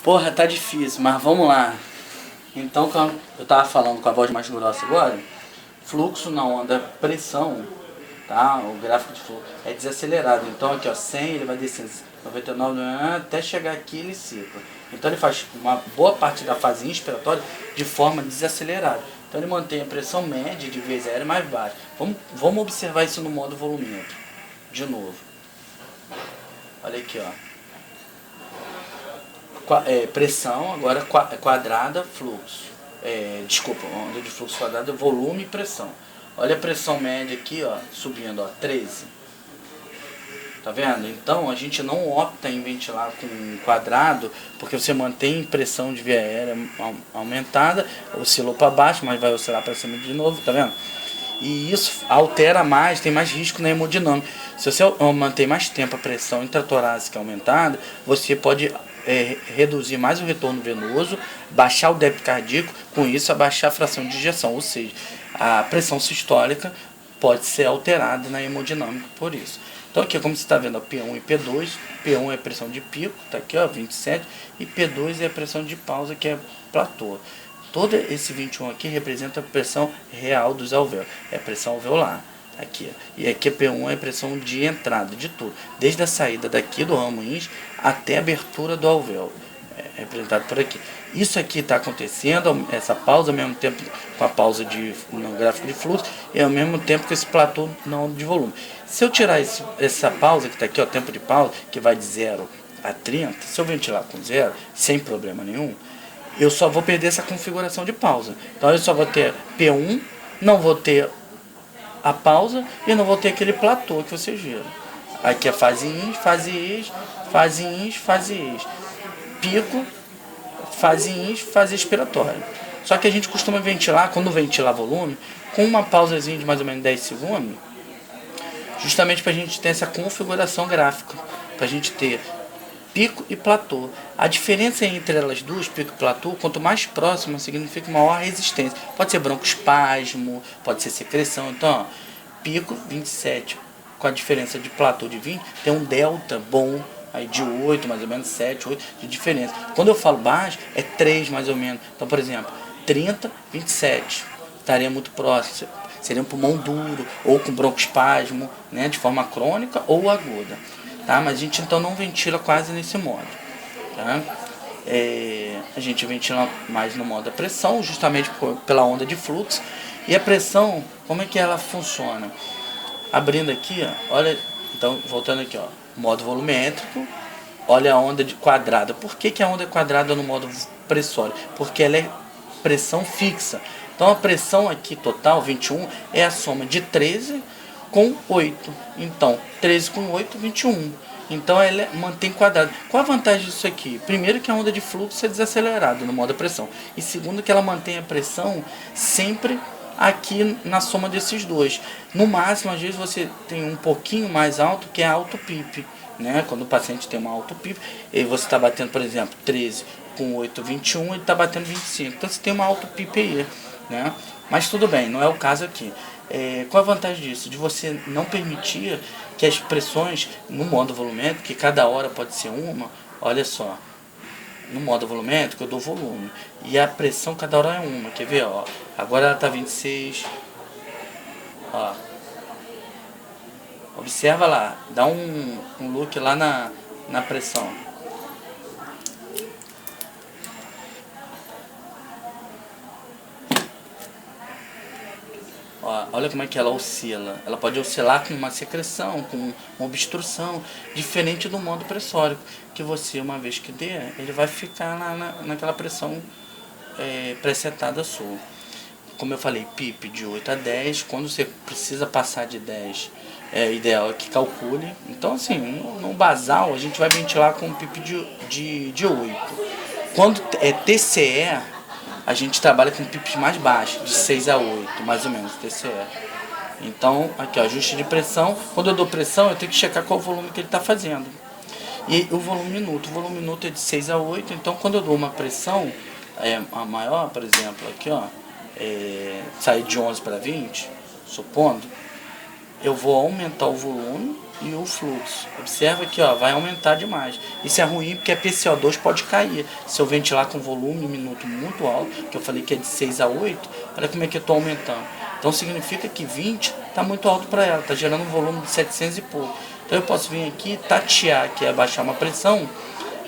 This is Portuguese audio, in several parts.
Porra, tá difícil, mas vamos lá. Então, como eu tava falando com a voz mais grossa agora, fluxo na onda pressão, tá? O gráfico de fluxo é desacelerado. Então aqui, ó, 100 ele vai descendo 99 até chegar aqui ele cicla. Então ele faz uma boa parte da fase inspiratória de forma desacelerada. Então ele mantém a pressão média de vez aérea mais baixa. Vamos observar isso no modo volumímetro. De novo. Olha aqui, ó. Pressão, agora quadrada, fluxo. Desculpa, onda de fluxo quadrado, volume e pressão. Olha a pressão média aqui, ó, subindo, ó, 13. Tá vendo? Então a gente não opta em ventilar com quadrado, porque você mantém pressão de via aérea aumentada, oscilou para baixo, mas vai oscilar para cima de novo, tá vendo? E isso altera mais, tem mais risco na hemodinâmica. Se você manter mais tempo a pressão intratorácica aumentada, você pode reduzir mais o retorno venoso, baixar o débito cardíaco, com isso abaixar a fração de ejeção, ou seja, a pressão sistólica pode ser alterada na hemodinâmica por isso. Então aqui, como você está vendo, ó, P1 e P2, P1 é a pressão de pico, tá aqui, ó, 27, e P2 é a pressão de pausa, que é platô. Todo esse 21 aqui representa a pressão real dos alvéolos, é a pressão alveolar. Aqui, e aqui a P1 é a pressão de entrada de tudo, desde a saída daqui do ramo índice até a abertura do alvéolo, é representado por aqui. Isso aqui está acontecendo, essa pausa, ao mesmo tempo com a pausa no gráfico de fluxo, e ao mesmo tempo com esse platô de volume. Se eu tirar essa pausa que está aqui, ó, tempo de pausa, que vai de 0 a 30, se eu ventilar com 0, sem problema nenhum, eu só vou perder essa configuração de pausa. Então eu só vou ter P1, não vou ter a pausa e não vou ter aquele platô que você gira. Aqui é fase ins, fase ex, fase ins, fase ex. Pico, fase ins, fase expiratória. Só que a gente costuma ventilar, quando ventilar volume, com uma pausazinha de mais ou menos 10 segundos, justamente para a gente ter essa configuração gráfica, para a gente ter pico e platô. A diferença entre elas duas, pico e platô, quanto mais próximo, significa maior resistência. Pode ser broncoespasmo, pode ser secreção. Então, ó, pico 27, com a diferença de platô de 20, tem um delta bom, aí de 8, mais ou menos 7, 8 de diferença. Quando eu falo baixo, é 3 mais ou menos. Então, por exemplo, 30, 27, estaria muito próximo. Seria um pulmão duro, ou com broncoespasmo, né, de forma crônica ou aguda. Tá? Mas a gente então não ventila quase nesse modo. Tá? A gente ventila mais no modo da pressão, justamente pela onda de fluxo. E a pressão, como é que ela funciona? Abrindo aqui, ó, olha, então voltando aqui, ó, modo volumétrico, olha a onda de quadrada. Por que a onda é quadrada no modo pressório? Porque ela é pressão fixa. Então a pressão aqui total, 21, é a soma de 13 com 8. Então, 13 com 8, 21. Então, ela mantém quadrado. Qual a vantagem disso aqui? Primeiro, que a onda de fluxo é desacelerada no modo pressão. E segundo, que ela mantém a pressão sempre aqui na soma desses dois. No máximo, às vezes, você tem um pouquinho mais alto, que é alto PIP. Né? Quando o paciente tem uma alto PIP, e você está batendo, por exemplo, 13 com 8, 21, ele está batendo 25. Então, você tem uma alto PIP aí. Né? Mas tudo bem, não é o caso aqui. Qual a vantagem disso? De você não permitir que as pressões no modo volumétrico, que cada hora pode ser uma, olha só, no modo volumétrico eu dou volume, e a pressão cada hora é uma, quer ver? Ó, agora ela está 26, ó, observa lá, dá um look lá na pressão. Olha como é que ela oscila. Ela pode oscilar com uma secreção, com uma obstrução, diferente do modo pressórico, que você, uma vez que dê, ele vai ficar naquela pressão presetada sua. Como eu falei, PIP de 8 a 10, quando você precisa passar de 10, é ideal que calcule. Então, assim, no basal, a gente vai ventilar com PIP de 8. Quando é TCE, a gente trabalha com pips mais baixos, de 6 a 8, mais ou menos, TCE. Então, aqui, ó, ajuste de pressão. Quando eu dou pressão, eu tenho que checar qual o volume que ele está fazendo. E o volume minuto é de 6 a 8, então quando eu dou uma pressão a maior, por exemplo, aqui, ó, sair de 11 para 20, supondo, eu vou aumentar o volume e o fluxo. Observa que ó, vai aumentar demais. Isso é ruim porque a PCO2 pode cair. Se eu ventilar com volume minuto muito alto, que eu falei que é de 6 a 8, olha como é que eu estou aumentando. Então significa que 20 está muito alto para ela, está gerando um volume de 700 e pouco. Então eu posso vir aqui tatear, que é baixar uma pressão,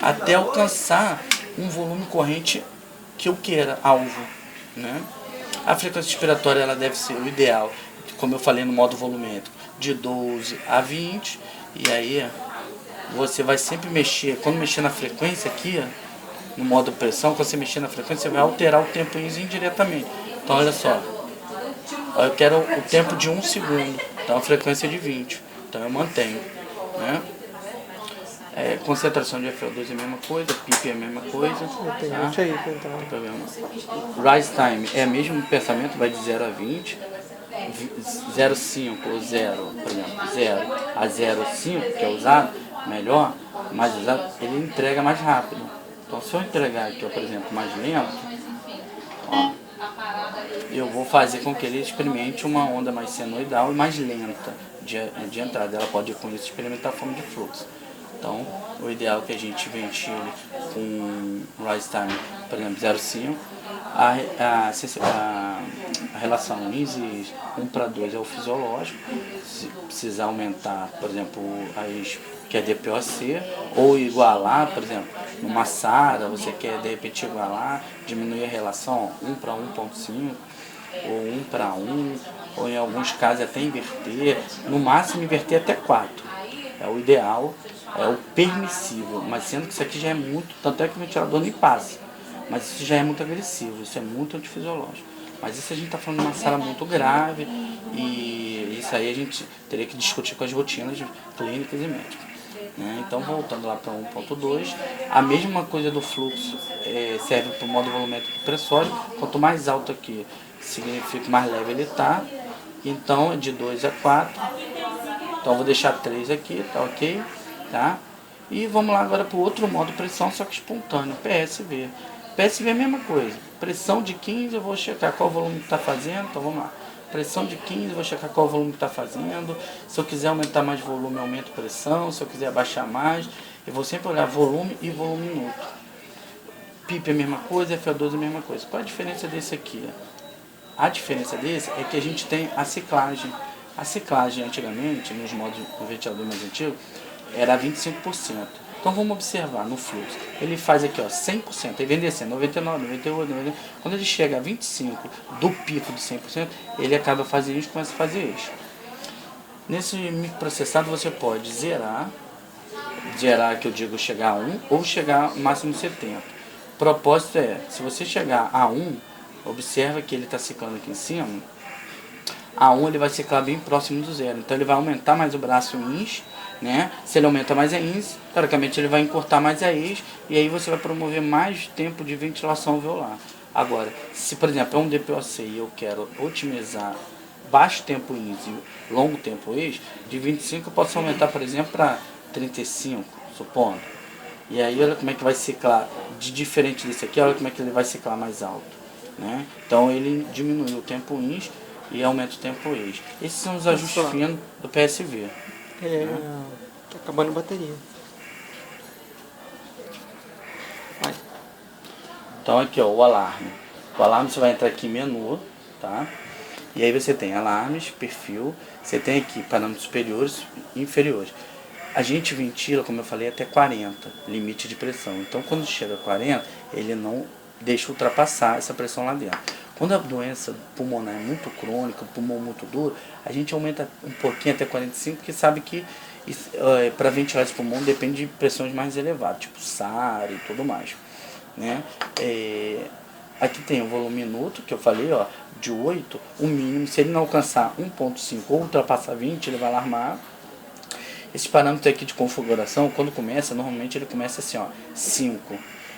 até alcançar um volume corrente que eu queira, alvo, né? A frequência respiratória ela deve ser o ideal, como eu falei no modo volumétrico, de 12 a 20, e aí você vai sempre mexer, quando mexer na frequência aqui, no modo pressão, quando você mexer na frequência, você vai alterar o tempo indiretamente. Então olha só, eu quero o tempo de 1 segundo, então a frequência é de 20, então eu mantenho, né? Concentração de FO2 é a mesma coisa, PIP é a mesma coisa. Tem Tá? 20 aí, então. Rise time é o mesmo pensamento, vai de 0 a 20. 0,5 ou 0, por exemplo, 0 a 0,5, que é usado, melhor, mais usado, ele entrega mais rápido. Então se eu entregar aqui, ó, por exemplo, mais lento, ó, eu vou fazer com que ele experimente uma onda mais senoidal e mais lenta de entrada. Ela pode com isso experimentar forma de fluxo. Então, o ideal é que a gente ventile com rise time, por exemplo, 0,5. A relação ISIS 1:2 é o fisiológico. Se precisar aumentar, por exemplo, que é DPOC, ou igualar, por exemplo, numa SARA, você quer de repente igualar, diminuir a relação 1:1.5, ou 1:1, ou em alguns casos até inverter, no máximo inverter até 4. É o ideal, é o permissível, mas sendo que isso aqui já é muito, tanto é que o ventilador nem passa. Mas isso já é muito agressivo, isso é muito antifisiológico. Mas isso a gente está falando de uma sala muito grave e isso aí a gente teria que discutir com as rotinas clínicas e médicas. Né? Então, voltando lá para 1.2, a mesma coisa do fluxo serve para o modo volumétrico pressório. Quanto mais alto aqui, significa mais leve ele está. Então, é de 2 a 4. Então, eu vou deixar 3 aqui, tá ok? Tá? E vamos lá agora para o outro modo pressão, só que espontâneo, PSV. PSV é a mesma coisa. Pressão de 15, eu vou checar qual volume que está fazendo. Então vamos lá. Pressão de 15, eu vou checar qual volume que está fazendo. Se eu quiser aumentar mais volume, eu aumento pressão. Se eu quiser abaixar mais, eu vou sempre olhar volume e volume minuto. PIP é a mesma coisa, FO2 é a mesma coisa. Qual a diferença desse aqui? A diferença desse é que a gente tem a ciclagem. A ciclagem antigamente, nos modos do ventilador mais antigo, era 25%. Então vamos observar no fluxo. Ele faz aqui, ó, 100%, aí vem descendo, 99, 98, 99. Quando ele chega a 25 do pico de 100%, ele acaba fazendo isso e começa a fazer isso. Nesse microprocessado você pode zerar que eu digo chegar a 1 ou chegar ao máximo 70. O propósito é, se você chegar a 1, observa que ele está ciclando aqui em cima, a 1 ele vai ciclar bem próximo do zero, então ele vai aumentar mais o braço ins, né? Se ele aumenta mais a ins, teoricamente ele vai encurtar mais a ex, e aí você vai promover mais tempo de ventilação alveolar. Agora, se por exemplo é um DPOC e eu quero otimizar baixo tempo ins e longo tempo ex, de 25 eu posso aumentar, por exemplo, para 35, supondo. E aí olha como é que vai ciclar, de diferente desse aqui, olha como é que ele vai ciclar mais alto, né? Então ele diminui o tempo ins e aumenta o tempo ex. Esses são os ajustes finos do PSV. Tá acabando a bateria. Vai. Então aqui ó, o alarme. O alarme você vai entrar aqui em menu, tá? E aí você tem alarmes, perfil, você tem aqui parâmetros superiores e inferiores. A gente ventila, como eu falei, até 40, limite de pressão. Então quando chega a 40, ele não deixa ultrapassar essa pressão lá dentro. Quando a doença pulmonar é muito crônica, o pulmão muito duro, a gente aumenta um pouquinho até 45, porque sabe que para ventilar esse pulmão depende de pressões mais elevadas, tipo SAR e tudo mais. Né? Aqui tem o volume minuto, que eu falei, ó, de 8, o mínimo, se ele não alcançar 1.5 ou ultrapassar 20, ele vai alarmar. Esse parâmetro aqui de configuração, quando começa, normalmente ele começa assim, ó, 5.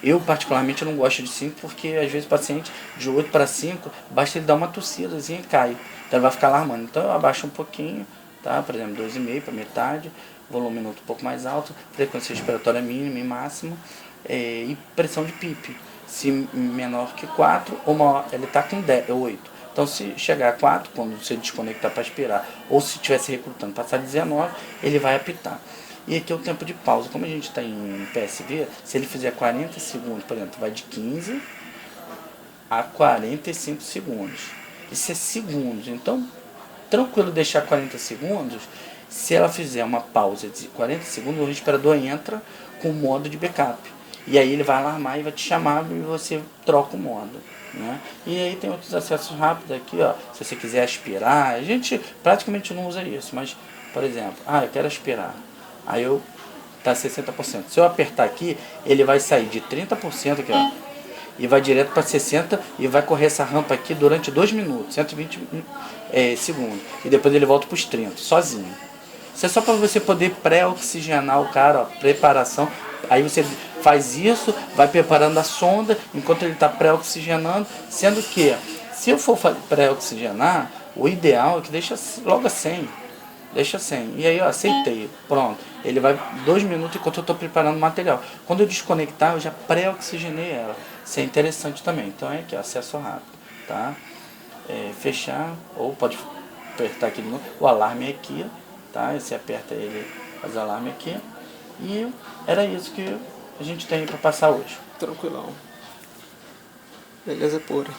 Eu, particularmente, não gosto de 5 porque, às vezes, o paciente de 8 para 5, basta ele dar uma tossidazinha e cai. Então, ele vai ficar alarmando. Então, eu abaixo um pouquinho, tá? Por exemplo, 2,5 para metade, volume minuto um pouco mais alto, frequência respiratória mínima e máxima, e pressão de PIP. Se menor que 4 ou maior, ele está com 8. Então se chegar a 4, quando você desconectar para aspirar, ou se estivesse recrutando passar 19, ele vai apitar. E aqui é o tempo de pausa. Como a gente está em PSV, se ele fizer 40 segundos, por exemplo, vai de 15 a 45 segundos. Isso é segundos. Então, tranquilo deixar 40 segundos. Se ela fizer uma pausa de 40 segundos, o respirador entra com o modo de backup. E aí ele vai alarmar e vai te chamar e você troca o modo. Né? E aí tem outros acessos rápidos aqui, ó. Se você quiser aspirar, a gente praticamente não usa isso, mas, por exemplo, eu quero aspirar. Aí eu tá 60%. Se eu apertar aqui, ele vai sair de 30% aqui, ó, e vai direto para 60% e vai correr essa rampa aqui durante 2 minutos, 120 segundos. E depois ele volta para os 30, sozinho. Isso é só para você poder pré-oxigenar o cara, ó, preparação. Aí você faz isso, vai preparando a sonda enquanto ele está pré-oxigenando, sendo que se eu for pré-oxigenar, o ideal é que deixa logo a 100. Deixa 100. E aí, ó, aceitei. Pronto. Ele vai 2 minutos enquanto eu estou preparando o material. Quando eu desconectar, eu já pré-oxigenei ela. Isso é interessante também. Então é aqui, ó, acesso rápido. Tá? Fechar, ou pode apertar aqui de novo. O alarme é aqui, tá? Você aperta ele, faz o alarme aqui. E era isso que a gente tem para passar hoje. Tranquilão. Beleza pura.